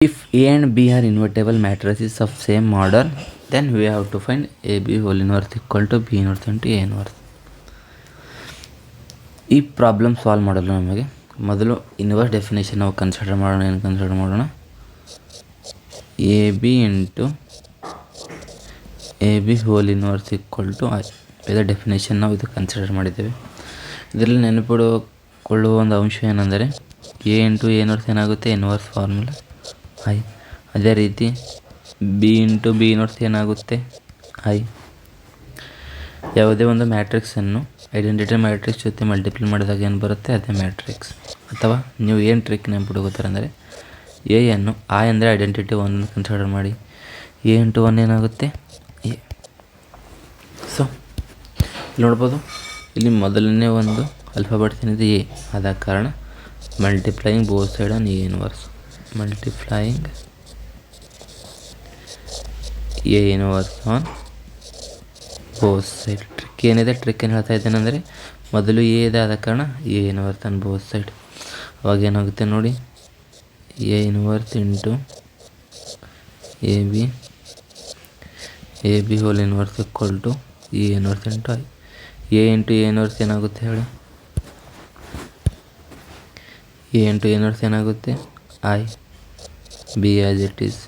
If A and B are invertible matrices of same model then we have to find A B whole inverse equal to B inverse into A inverse. ಈ problem solve ಮಾಡಲು ನಮಗೆ ಮೊದಲು inverse definition ನಾವು consider ಮಾಡೋಣ. ಏನು consider ಮಾಡೋಣ? A B into A B whole inverse equal to I. ಇದರ definition ನಾವು ಇದು ಕನ್ಸಿಡರ್ ಮಾಡಿದ್ದೇವೆ. ಇದರಲ್ಲಿ ನೆನಪಿಟ್ಟುಕೊಳ್ಳುವ ಒಂದು ಅಂಶ ಏನೆಂದರೆ ಎ ಇಂಟು ಎ ಇನ್ವರ್ಸ್ ಏನಾಗುತ್ತೆ? Inverse formula I. ಅದೇ ರೀತಿ ಬಿ ಇಂಟು ಬಿ ಇನ್ವರ್ಸ್ ಏನಾಗುತ್ತೆ? ಐ. ಯಾವುದೇ ಒಂದು ಮ್ಯಾಟ್ರಿಕ್ಸನ್ನು ಐಡೆಂಟಿಟಿ ಮ್ಯಾಟ್ರಿಕ್ಸ್ ಜೊತೆ ಮಲ್ಟಿಪ್ಲೈ ಮಾಡಿದಾಗ ಏನು ಬರುತ್ತೆ? ಅದೇ ಮ್ಯಾಟ್ರಿಕ್ಸ್. ಅಥವಾ ನೀವು ಏನು ಟ್ರಿಕ್ ನೆನಪಿಟ್ಕೋತಾರೆ ಅಂದರೆ ಎಯನ್ನು ಐ ಅಂದರೆ ಐಡೆಂಟಿಟಿ 1 ಕನ್ಸಿಡರ್ ಮಾಡಿ, ಎ ಇಂಟು 1 ಏನಾಗುತ್ತೆ? ಎ. ಸೊ ಇಲ್ಲಿ ನೋಡ್ಬೋದು, ಇಲ್ಲಿ ಮೊದಲನೇ ಒಂದು ಅಲ್ಫಾಬೆಟ್ಸ್ ಏನಿದೆ ಎ, ಆದ ಕಾರಣ multiplying both side on A inverse. Multiplying A inverse on both side. Trick ಏನಿದೆ? ಟ್ರಿಕ್ ಏನು ಹೇಳ್ತಾ ಇದ್ದೇನೆ ಅಂದರೆ ಮೊದಲು ಎ ಇದೆ, ಆದ ಕಾರಣ A inverse on both side. ಅವಾಗ ಏನಾಗುತ್ತೆ ನೋಡಿ, A inverse into A B whole inverse equal to A inverse into I. A into A inverse ಏನಾಗುತ್ತೆ ಹೇಳಿ? ಎ ಇಂಟು ಎ ಇನ್ವರ್ಸ್ ಏನಾಗುತ್ತೆ? I. B as it is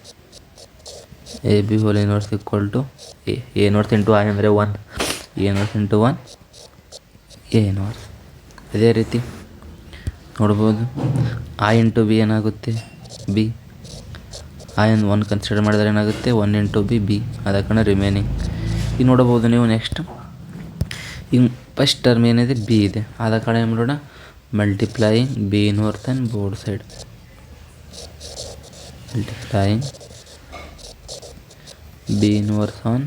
A B whole inverse equal to A inverse into I ಅಂದರೆ 1, A inverse into 1 A inverse. ಅದೇ ರೀತಿ ನೋಡ್ಬೋದು, I into B ಏನಾಗುತ್ತೆ? B. I ಅನ್ನು 1 consider ಮಾಡಿದರೆ ಏನಾಗುತ್ತೆ? 1 ಇಂಟು ಬಿ. ಆದ ಕಾರಣ ರಿಮೈನಿಂಗ್. ಈಗ ನೋಡ್ಬೋದು ನೀವು ನೆಕ್ಸ್ಟ್ ಈಗ ಫಸ್ಟ್ ಟರ್ಮ್ ಏನಿದೆ? ಬಿ ಇದೆ, ಆದ ಕಾರಣ ಏನು ಮಾಡೋಣ? Multiplying B inverse on both side. Multiplying B inverse on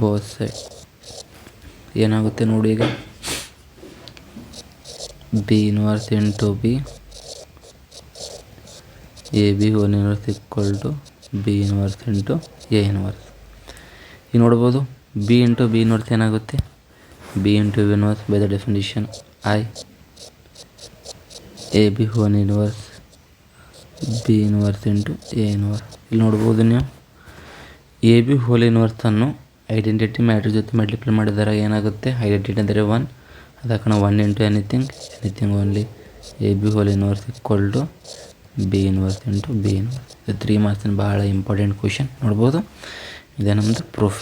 both side ಏನಾಗುತ್ತೆ ನೋಡಿ. ಈಗ B inverse into B A B whole inverse equal to B inverse into A inverse. ಈಗ ನೋಡ್ಬೋದು, ಬಿ ಇಂಟು ಬಿ ಇನ್ವರ್ಸ್ ಏನಾಗುತ್ತೆ? B into B inverse by the definition I. A B whole inverse B inverse into A inverse. ಇಲ್ಲಿ ನೋಡ್ಬೋದು ನೀವು A B whole ಇನ್ವರ್ಸನ್ನು identity matrix ಜೊತೆ multiply ಮಾಡಿದಾಗ ಏನಾಗುತ್ತೆ? ಐಡೆಂಟಿಟಿ ಅಂದರೆ 1, ಅದ ಕಾರಣ 1 into anything only A B whole inverse equal to B inverse into B inverse. ಇದು 3 ಮಾರ್ಕ್ಸಿನ ಭಾಳ ಇಂಪಾರ್ಟೆಂಟ್ ಕ್ವಶನ್. ನೋಡ್ಬೋದು, ಇದೇ ನಮ್ಮದು ಪ್ರೂಫ್.